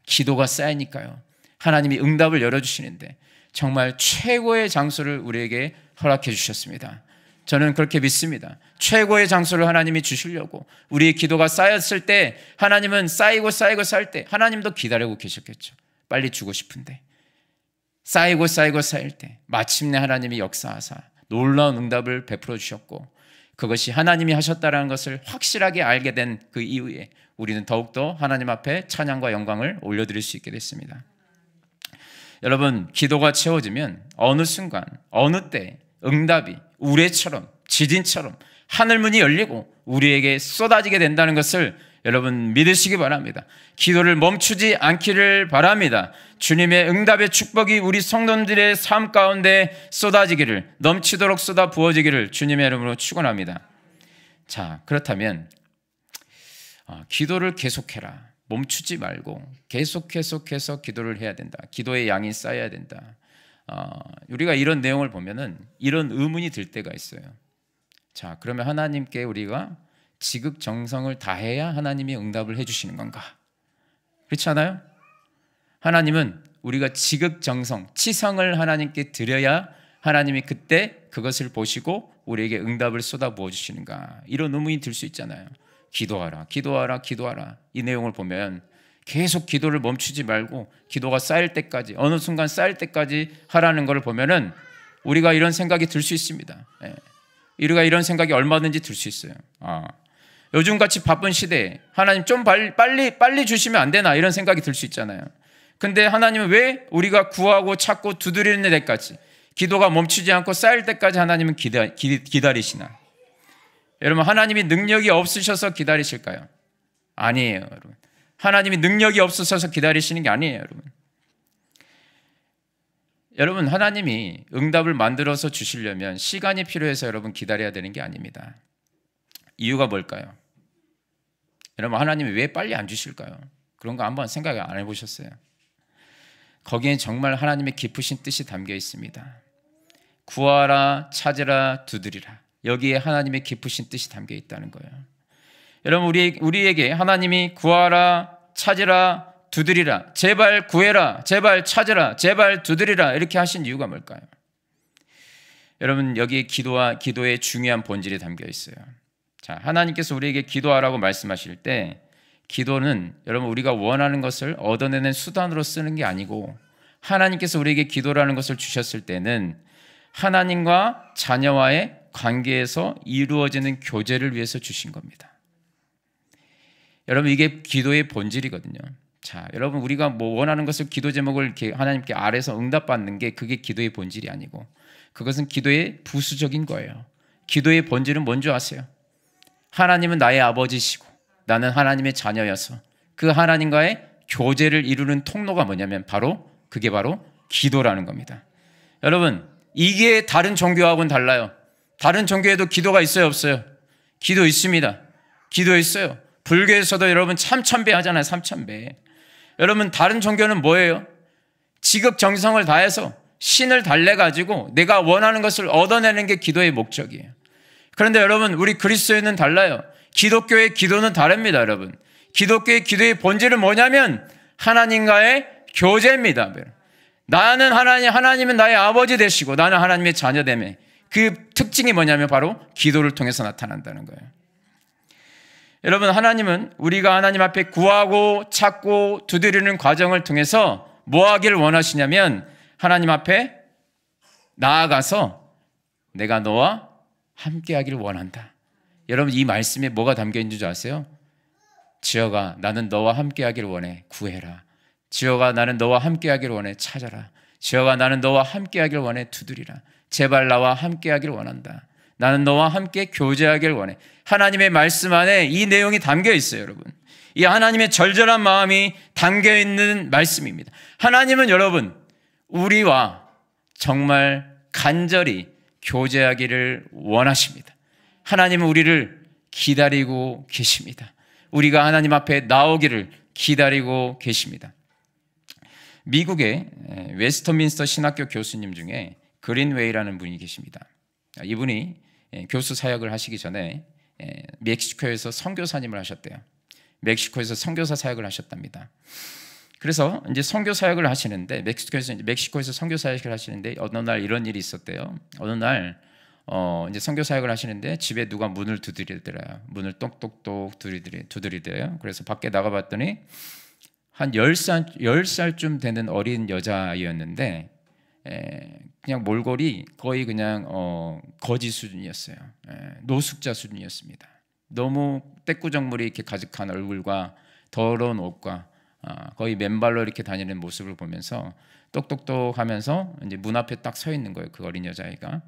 기도가 쌓이니까요. 하나님이 응답을 열어주시는데 정말 최고의 장소를 우리에게 허락해 주셨습니다. 저는 그렇게 믿습니다. 최고의 장소를 하나님이 주시려고 우리의 기도가 쌓였을 때 하나님은 쌓이고 쌓일 때 하나님도 기다리고 계셨겠죠. 빨리 주고 싶은데 쌓이고 쌓일 때 마침내 하나님이 역사하사 놀라운 응답을 베풀어 주셨고 그것이 하나님이 하셨다는 것을 확실하게 알게 된 그 이후에 우리는 더욱더 하나님 앞에 찬양과 영광을 올려드릴 수 있게 됐습니다. 여러분, 기도가 채워지면 어느 순간 어느 때 응답이 우레처럼 지진처럼 하늘문이 열리고 우리에게 쏟아지게 된다는 것을 여러분 믿으시기 바랍니다. 기도를 멈추지 않기를 바랍니다. 주님의 응답의 축복이 우리 성도들의 삶 가운데 쏟아지기를, 넘치도록 쏟아 부어지기를 주님의 이름으로 축원합니다. 자, 그렇다면 기도를 계속해라. 멈추지 말고 계속해서 기도를 해야 된다. 기도의 양이 쌓여야 된다. 우리가 이런 내용을 보면은 이런 의문이 들 때가 있어요. 자, 그러면 하나님께 우리가 지극정성을 다해야 하나님이 응답을 해주시는 건가? 그렇지 않아요? 하나님은 우리가 지극정성, 치성을 하나님께 드려야 하나님이 그때 그것을 보시고 우리에게 응답을 쏟아부어 주시는가? 이런 의문이 들 수 있잖아요. 기도하라. 이 내용을 보면 계속 기도를 멈추지 말고 기도가 쌓일 때까지, 어느 순간 쌓일 때까지 하라는 것을 보면은 우리가 이런 생각이 들 수 있습니다. 우리가 이런 생각이 얼마든지 들 수 있어요. 요즘같이 바쁜 시대에 하나님 좀 빨리 주시면 안 되나 이런 생각이 들 수 있잖아요. 근데 하나님은 왜 우리가 구하고 찾고 두드리는 데까지 기도가 멈추지 않고 쌓일 때까지 하나님은 기다리시나? 여러분, 하나님이 능력이 없으셔서 기다리실까요? 아니에요, 여러분. 하나님이 능력이 없으셔서 기다리시는 게 아니에요, 여러분. 여러분, 하나님이 응답을 만들어서 주시려면 시간이 필요해서 여러분 기다려야 되는 게 아닙니다. 이유가 뭘까요? 여러분, 하나님이 왜 빨리 안 주실까요? 그런 거 한번 생각 안 해보셨어요? 거기엔 정말 하나님의 깊으신 뜻이 담겨 있습니다. 구하라, 찾으라, 두드리라. 여기에 하나님의 깊으신 뜻이 담겨 있다는 거예요. 여러분, 우리에게 하나님이 구하라, 찾으라, 두드리라, 제발 구해라, 제발 찾으라, 제발 두드리라 이렇게 하신 이유가 뭘까요? 여러분, 여기에 기도의 중요한 본질이 담겨 있어요. 자, 하나님께서 우리에게 기도하라고 말씀하실 때 기도는 여러분 우리가 원하는 것을 얻어내는 수단으로 쓰는 게 아니고 하나님께서 우리에게 기도라는 것을 주셨을 때는 하나님과 자녀와의 관계에서 이루어지는 교제를 위해서 주신 겁니다. 여러분, 이게 기도의 본질이거든요. 자, 여러분 우리가 뭐 원하는 것을 기도 제목을 이렇게 하나님께 아래서 응답받는 게 그게 기도의 본질이 아니고 그것은 기도의 부수적인 거예요. 기도의 본질은 뭔지 아세요? 하나님은 나의 아버지시고 나는 하나님의 자녀여서 그 하나님과의 교제를 이루는 통로가 뭐냐면 그게 바로 기도라는 겁니다. 여러분 이게 다른 종교하고는 달라요. 다른 종교에도 기도가 있어요, 없어요? 기도 있습니다. 기도 있어요. 불교에서도 여러분 삼천배 하잖아요. 삼천배. 여러분 다른 종교는 뭐예요? 지극정성을 다해서 신을 달래가지고 내가 원하는 것을 얻어내는 게 기도의 목적이에요. 그런데 여러분 우리 그리스도인은 달라요. 기독교의 기도는 다릅니다. 여러분 기독교의 기도의 본질은 뭐냐면 하나님과의 교제입니다. 나는 하나님은 나의 아버지 되시고 나는 하나님의 자녀됨에 그 특징이 뭐냐면 바로 기도를 통해서 나타난다는 거예요. 여러분 하나님은 우리가 하나님 앞에 구하고 찾고 두드리는 과정을 통해서 뭐 하기를 원하시냐면 하나님 앞에 나아가서 내가 너와 함께 하기를 원한다. 여러분 이 말씀에 뭐가 담겨 있는 줄 아세요? 주여가 나는 너와 함께 하기를 원해 구해라. 주여가 나는 너와 함께 하기를 원해 찾아라. 주여가 나는 너와 함께 하기를 원해 두드리라. 제발 나와 함께 하기를 원한다. 나는 너와 함께 교제하기를 원해. 하나님의 말씀 안에 이 내용이 담겨 있어요. 여러분 이 하나님의 절절한 마음이 담겨 있는 말씀입니다. 하나님은 여러분 우리와 정말 간절히 교제하기를 원하십니다. 하나님은 우리를 기다리고 계십니다. 우리가 하나님 앞에 나오기를 기다리고 계십니다. 미국의 웨스터민스터 신학교 교수님 중에 그린웨이라는 분이 계십니다. 이분이 교수 사역을 하시기 전에 멕시코에서 선교사님을 하셨대요. 멕시코에서 선교사 사역을 하셨답니다. 그래서 이제 선교 사역을 하시는데 멕시코에서 선교 사역을 하시는데 어느 날 이런 일이 있었대요. 어느 날 이제 선교 사역을 하시는데 집에 누가 문을 두드리더래요. 문을 똑똑똑 두드리대요. 그래서 밖에 나가봤더니 한 10살쯤 되는 어린 여자아이였는데 그냥 몰골이 거의 그냥 거지 수준이었어요. 노숙자 수준이었습니다. 너무 떼꾸정물이 이렇게 가득한 얼굴과 더러운 옷과 거의 맨발로 이렇게 다니는 모습을 보면서 똑똑똑 하면서 이제 문 앞에 딱 서 있는 거예요. 그 어린 여자아이가.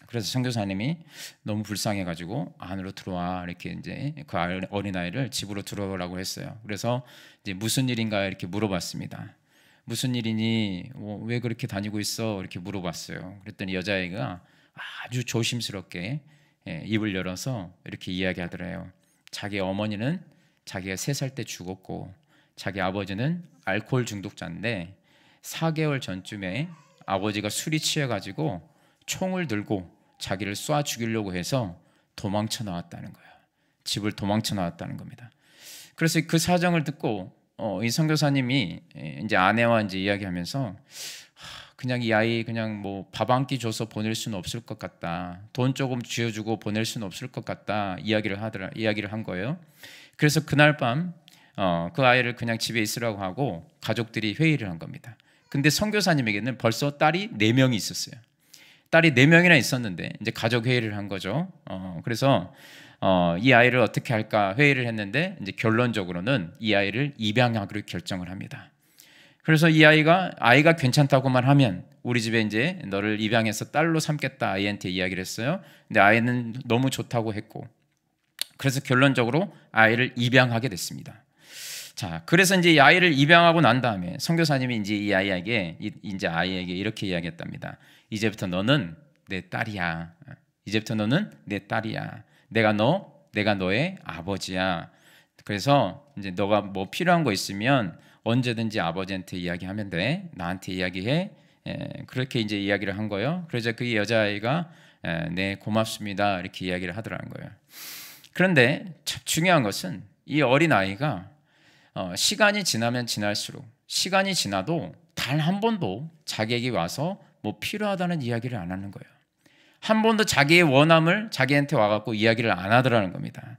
그래서 선교사님이 너무 불쌍해가지고 안으로 들어와 이렇게 이제 그 어린아이를 집으로 들어오라고 했어요. 그래서 이제 무슨 일인가 이렇게 물어봤습니다. 무슨 일이니? 왜 그렇게 다니고 있어? 이렇게 물어봤어요. 그랬더니 여자아이가 아주 조심스럽게 입을 열어서 이렇게 이야기하더래요. 자기 어머니는 자기가 3살 때 죽었고 자기 아버지는 알코올 중독자인데 4개월 전쯤에 아버지가 술이 취해가지고 총을 들고 자기를 쏴 죽이려고 해서 도망쳐 나왔다는 거예요. 집을 도망쳐 나왔다는 겁니다. 그래서 그 사정을 듣고 이 선교사님이 이제 아내와 이제 이야기하면서 그냥 이 아이 그냥 뭐 밥 한 끼 줘서 보낼 수는 없을 것 같다. 돈 조금 쥐어주고 보낼 수는 없을 것 같다. 이야기를 한 거예요. 그래서 그날 밤 그 아이를 그냥 집에 있으라고 하고 가족들이 회의를 한 겁니다. 근데 선교사님에게는 벌써 딸이 4명이 있었어요. 딸이 4명이나 있었는데 이제 가족 회의를 한 거죠. 그래서 이 아이를 어떻게 할까 회의를 했는데 이제 결론적으로는 이 아이를 입양하기로 결정을 합니다. 그래서 이 아이가 괜찮다고만 하면 우리 집에 이제 너를 입양해서 딸로 삼겠다 아이한테 이야기를 했어요. 근데 아이는 너무 좋다고 했고 그래서 결론적으로 아이를 입양하게 됐습니다. 자, 그래서 이제 이 아이를 입양하고 난 다음에 선교사님이 이제 이 아이에게 이렇게 이야기했답니다. 이제부터 너는 내 딸이야. 이제부터 너는 내 딸이야. 내가 너의 아버지야. 그래서 이제 너가 뭐 필요한 거 있으면 언제든지 아버지한테 이야기하면 돼. 나한테 이야기해. 그렇게 이제 이야기를 한 거예요. 그래서 그 여자아이가 네 고맙습니다 이렇게 이야기를 하더라는 거예요. 그런데 참 중요한 것은 이 어린 아이가 시간이 지나면 지날수록 시간이 지나도 단 한 번도 자기에게 와서 뭐 필요하다는 이야기를 안 하는 거예요. 한 번도 자기의 원함을 자기한테 와갖고 이야기를 안 하더라는 겁니다.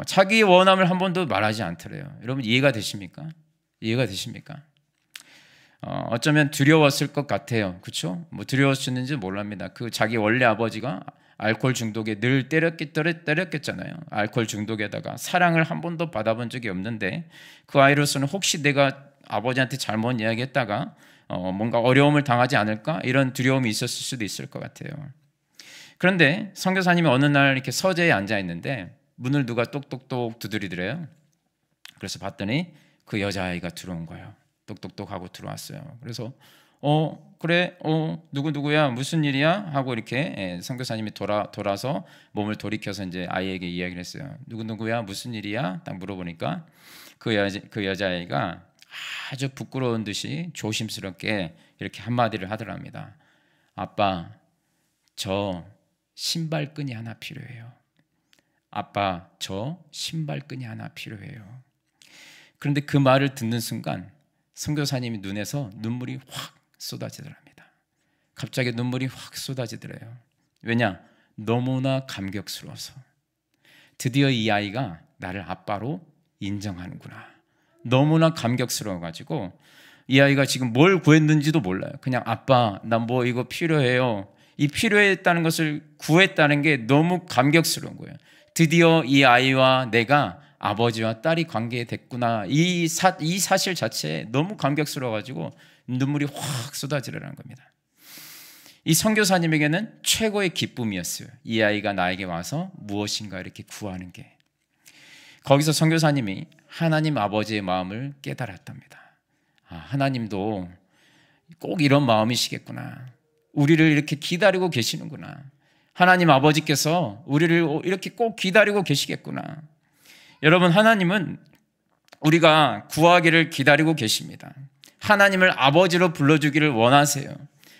자기의 원함을 한 번도 말하지 않더래요. 여러분 이해가 되십니까? 이해가 되십니까? 어쩌면 두려웠을 것 같아요. 그렇죠? 뭐 두려웠었는지 몰랍니다. 그 자기 원래 아버지가 알코올 중독에 늘 때렸겠잖아요. 알코올 중독에다가 사랑을 한 번도 받아본 적이 없는데 그 아이로서는 혹시 내가 아버지한테 잘못 이야기했다가 뭔가 어려움을 당하지 않을까 이런 두려움이 있었을 수도 있을 것 같아요. 그런데 선교사님이 어느 날 이렇게 서재에 앉아 있는데 문을 누가 똑똑똑 두드리더래요. 그래서 봤더니 그 여자아이가 들어온 거예요. 똑똑똑 하고 들어왔어요. 그래서 그래, 누구야, 무슨 일이야? 하고 이렇게 선교사님이 돌아서 몸을 돌이켜서 이제 아이에게 이야기를 했어요. 누구야, 무슨 일이야? 딱 물어보니까 그 여자아이가 아주 부끄러운 듯이 조심스럽게 이렇게 한마디를 하더랍니다. 아빠, 저 신발끈이 하나 필요해요. 아빠, 저 신발끈이 하나 필요해요. 그런데 그 말을 듣는 순간 선교사님이 눈에서 눈물이 확 쏟아지더랍니다. 갑자기 눈물이 확 쏟아지더래요. 왜냐? 너무나 감격스러워서 드디어 이 아이가 나를 아빠로 인정하는구나. 너무나 감격스러워가지고 이 아이가 지금 뭘 구했는지도 몰라요. 그냥 아빠, 나 뭐 이거 필요해요. 이 필요했다는 것을 구했다는 게 너무 감격스러운 거예요. 드디어 이 아이와 내가 아버지와 딸이 관계됐구나. 이 사실 자체에 너무 감격스러워가지고 눈물이 확 쏟아지려는 겁니다. 이 선교사님에게는 최고의 기쁨이었어요. 이 아이가 나에게 와서 무엇인가 이렇게 구하는 게. 거기서 선교사님이 하나님 아버지의 마음을 깨달았답니다. 하나님도 꼭 이런 마음이시겠구나. 우리를 이렇게 기다리고 계시는구나. 하나님 아버지께서 우리를 이렇게 꼭 기다리고 계시겠구나. 여러분, 하나님은 우리가 구하기를 기다리고 계십니다. 하나님을 아버지로 불러주기를 원하세요.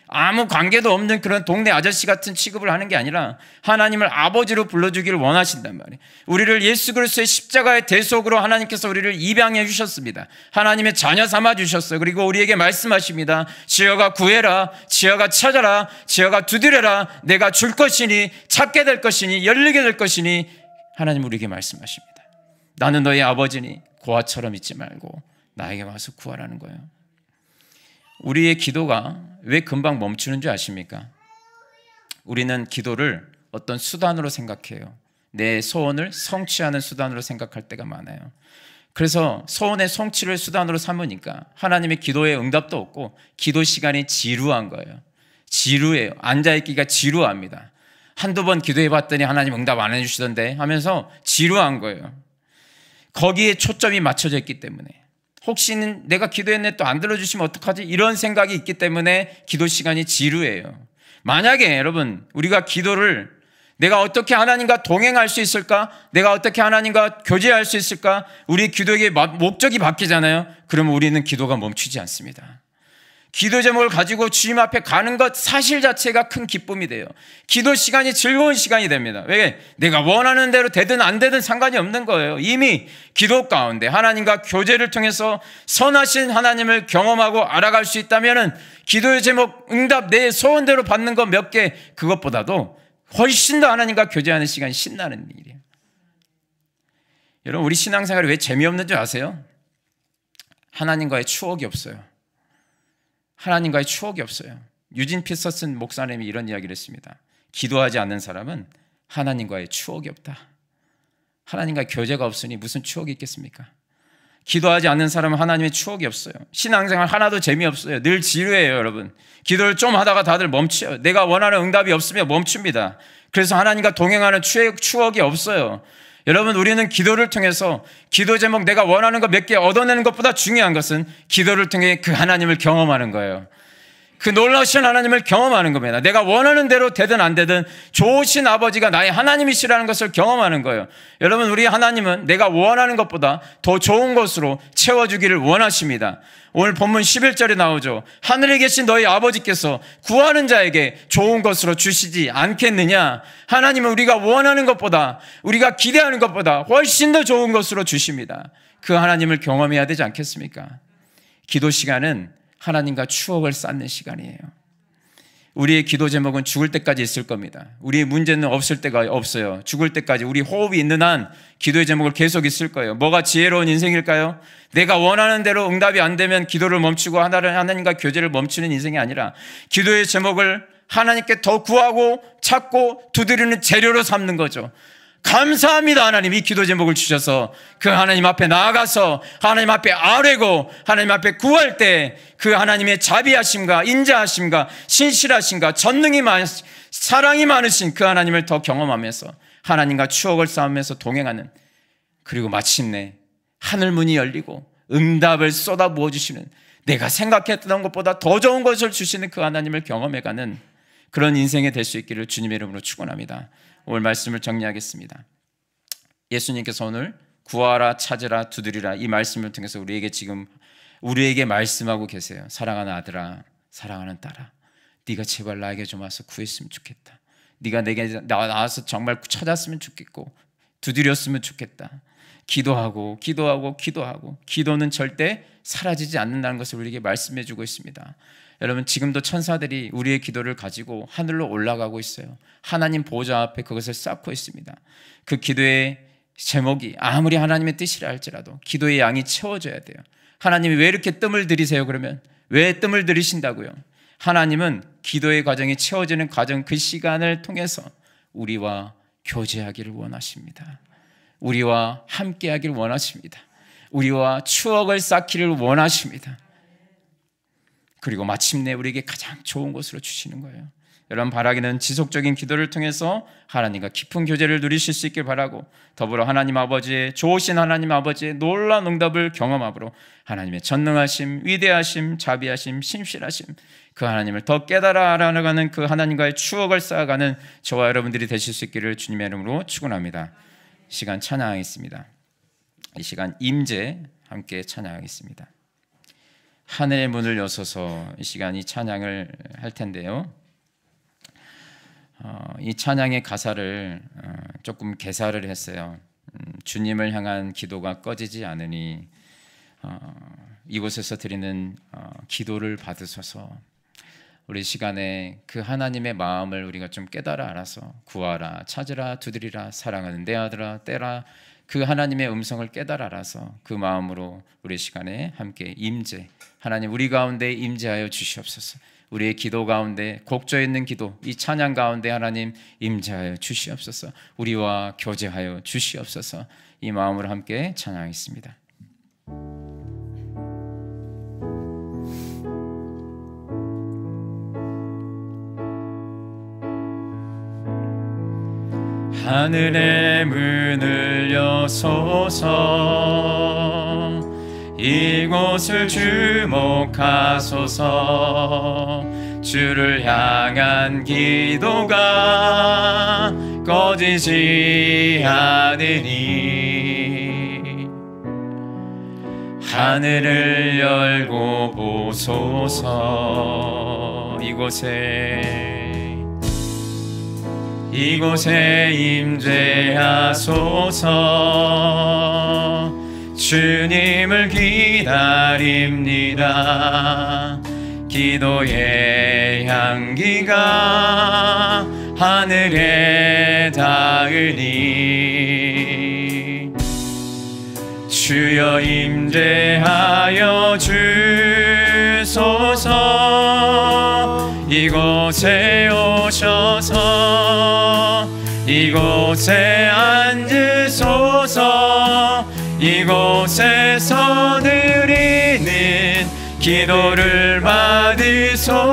아무 관계도 없는 그런 동네 아저씨 같은 취급을 하는 게 아니라 하나님을 아버지로 불러주기를 원하신단 말이에요. 우리를 예수 그리스도의 십자가의 대속으로 하나님께서 우리를 입양해 주셨습니다. 하나님의 자녀 삼아 주셨어요. 그리고 우리에게 말씀하십니다. 지어가 구해라, 지어가 찾아라, 지어가 두드려라. 내가 줄 것이니, 찾게 될 것이니, 열리게 될 것이니. 하나님 우리에게 말씀하십니다. 나는 너의 아버지니 고아처럼 있지 말고 나에게 와서 구하라는 거예요. 우리의 기도가 왜 금방 멈추는 줄 아십니까? 우리는 기도를 어떤 수단으로 생각해요. 내 소원을 성취하는 수단으로 생각할 때가 많아요. 그래서 소원의 성취를 수단으로 삼으니까 하나님의 기도에 응답도 없고 기도 시간이 지루한 거예요. 지루해요. 앉아있기가 지루합니다. 한두 번 기도해 봤더니 하나님 응답 안 해주시던데 하면서 지루한 거예요. 거기에 초점이 맞춰져 있기 때문에 혹시 내가 기도했는데 또 안 들어주시면 어떡하지? 이런 생각이 있기 때문에 기도 시간이 지루해요. 만약에 여러분 우리가 기도를 내가 어떻게 하나님과 동행할 수 있을까? 내가 어떻게 하나님과 교제할 수 있을까? 우리 기도의 목적이 바뀌잖아요. 그러면 우리는 기도가 멈추지 않습니다. 기도 제목을 가지고 주님 앞에 가는 것 사실 자체가 큰 기쁨이 돼요. 기도 시간이 즐거운 시간이 됩니다. 왜? 내가 원하는 대로 되든 안 되든 상관이 없는 거예요. 이미 기도 가운데 하나님과 교제를 통해서 선하신 하나님을 경험하고 알아갈 수 있다면 기도의 제목 응답 내 소원대로 받는 것 몇 개 그것보다도 훨씬 더 하나님과 교제하는 시간이 신나는 일이에요. 여러분 우리 신앙생활이 왜 재미없는 줄 아세요? 하나님과의 추억이 없어요. 하나님과의 추억이 없어요. 유진 피터슨 목사님이 이런 이야기를 했습니다. 기도하지 않는 사람은 하나님과의 추억이 없다. 하나님과의 교제가 없으니 무슨 추억이 있겠습니까? 기도하지 않는 사람은 하나님의 추억이 없어요. 신앙생활 하나도 재미없어요. 늘 지루해요. 여러분 기도를 좀 하다가 다들 멈춰요. 내가 원하는 응답이 없으면 멈춥니다. 그래서 하나님과 동행하는 추억이 없어요. 여러분 우리는 기도를 통해서 기도 제목 내가 원하는 것 몇 개 얻어내는 것보다 중요한 것은 기도를 통해 그 하나님을 경험하는 거예요. 그 놀라우신 하나님을 경험하는 겁니다. 내가 원하는 대로 되든 안 되든 좋으신 아버지가 나의 하나님이시라는 것을 경험하는 거예요. 여러분 우리 하나님은 내가 원하는 것보다 더 좋은 것으로 채워주기를 원하십니다. 오늘 본문 11절에 나오죠. 하늘에 계신 너희 아버지께서 구하는 자에게 좋은 것으로 주시지 않겠느냐. 하나님은 우리가 원하는 것보다 우리가 기대하는 것보다 훨씬 더 좋은 것으로 주십니다. 그 하나님을 경험해야 되지 않겠습니까? 기도 시간은 하나님과 추억을 쌓는 시간이에요. 우리의 기도 제목은 죽을 때까지 있을 겁니다. 우리의 문제는 없을 때가 없어요. 죽을 때까지 우리 호흡이 있는 한 기도의 제목을 계속 있을 거예요. 뭐가 지혜로운 인생일까요? 내가 원하는 대로 응답이 안 되면 기도를 멈추고 하나님과 교제를 멈추는 인생이 아니라 기도의 제목을 하나님께 더 구하고 찾고 두드리는 재료로 삼는 거죠. 감사합니다. 하나님 이 기도 제목을 주셔서 그 하나님 앞에 나아가서 하나님 앞에 아뢰고 하나님 앞에 구할 때 그 하나님의 자비하심과 인자하심과 신실하심과 전능이 사랑이 많으신 그 하나님을 더 경험하면서 하나님과 추억을 쌓으면서 동행하는, 그리고 마침내 하늘문이 열리고 응답을 쏟아 부어주시는, 내가 생각했던 것보다 더 좋은 것을 주시는 그 하나님을 경험해가는 그런 인생이 될 수 있기를 주님의 이름으로 축원합니다. 오늘 말씀을 정리하겠습니다. 예수님께서 오늘 구하라, 찾으라, 두드리라 이 말씀을 통해서 우리에게 말씀하고 계세요. 사랑하는 아들아, 사랑하는 딸아, 네가 제발 나에게 좀 와서 구했으면 좋겠다. 네가 내게 나와서 정말 찾았으면 좋겠고 두드렸으면 좋겠다. 기도하고 기도는 절대 사라지지 않는다는 것을 우리에게 말씀해 주고 있습니다. 여러분, 지금도 천사들이 우리의 기도를 가지고 하늘로 올라가고 있어요. 하나님 보좌 앞에 그것을 쌓고 있습니다. 그 기도의 제목이 아무리 하나님의 뜻이라 할지라도 기도의 양이 채워져야 돼요. 하나님이 왜 이렇게 뜸을 들이세요? 그러면 왜 뜸을 들이신다고요? 하나님은 기도의 과정이 채워지는 과정, 그 시간을 통해서 우리와 교제하기를 원하십니다. 우리와 함께하기를 원하십니다. 우리와 추억을 쌓기를 원하십니다. 그리고 마침내 우리에게 가장 좋은 것으로 주시는 거예요. 여러분, 바라기는 지속적인 기도를 통해서 하나님과 깊은 교제를 누리실 수 있길 바라고, 더불어 하나님 아버지의 좋으신 하나님 아버지의 놀라운 응답을 경험함으로 하나님의 전능하심, 위대하심, 자비하심, 신실하심, 그 하나님을 더 깨달아 알아가는 그 하나님과의 추억을 쌓아가는 저와 여러분들이 되실 수 있기를 주님의 이름으로 축원합니다. 시간 찬양하겠습니다. 이 시간 임재 함께 찬양하겠습니다. 하늘의 문을 여서서 이 시간 이 찬양을 할 텐데요. 이 찬양의 가사를 조금 개사를 했어요. 주님을 향한 기도가 꺼지지 않으니 이곳에서 드리는 기도를 받으셔서 우리 시간에 그 하나님의 마음을 우리가 좀 깨달아 알아서 구하라, 찾으라, 두드리라, 사랑하는 내 아들아, 떼라, 그 하나님의 음성을 깨달아 알아서 그 마음으로 우리 시간에 함께 임재, 하나님 우리 가운데 임재하여 주시옵소서. 우리의 기도 가운데, 곡조 있는 기도, 이 찬양 가운데 하나님 임재하여 주시옵소서. 우리와 교제하여 주시옵소서. 이 마음으로 함께 찬양하겠습니다. 하늘의 문을 여소서, 이곳을 주목하소서. 주를 향한 기도가 꺼지지 않으니 하늘을 열고 보소서. 이곳에 임재하소서. 주님을 기다립니다. 기도의 향기가 하늘에 닿으니 주여 임재하여 주소서. 이곳에 오셔서 이곳에 앉으소서. 이곳에서 드리는 기도를 받으소서.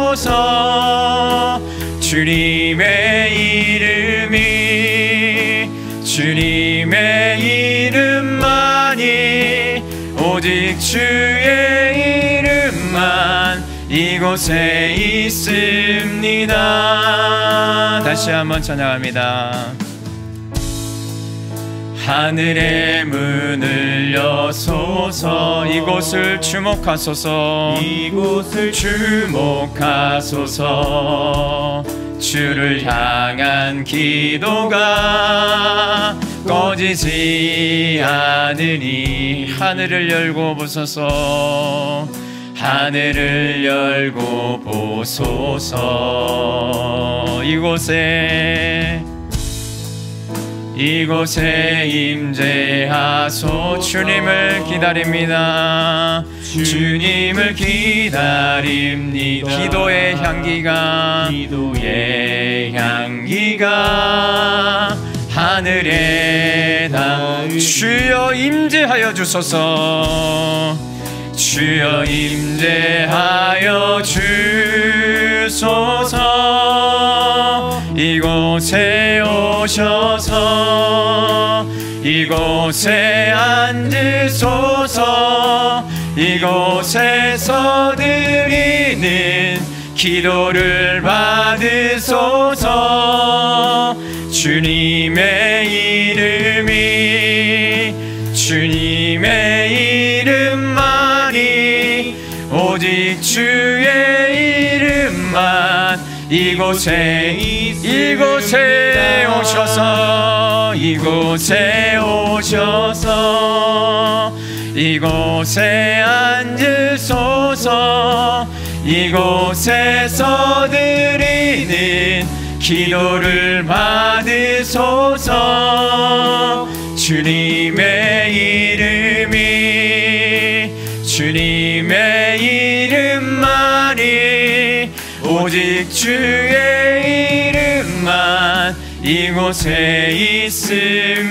주님의 이름만이 오직 주의 이름만 이곳에 있습니다. 다시 한번 찬양합니다. 하늘의 문을 여소서. 이곳을 주목하소서. 주를 향한 기도가 꺼지지 않으니 하늘을 열고 보소서. 하늘을 열고 보소서. 이곳에 임재하소. 주님을 기다립니다. 주님을 기다립니다. 기도의 향기가 하늘에 닿. 주여 임재하여 주소서. 주여 임재하여 주소서. 이곳에 오셔서 이곳에 앉으소서. 이곳에서 드리는 기도를 받으소서. 주님의 이름만이 오직 주의 이름만 이곳에 오셔서 이곳에 앉으소서. 이곳에서 드리는 기도를 받으소서. 주님의 이름만이 오직 주의 이름만 이곳에 있음.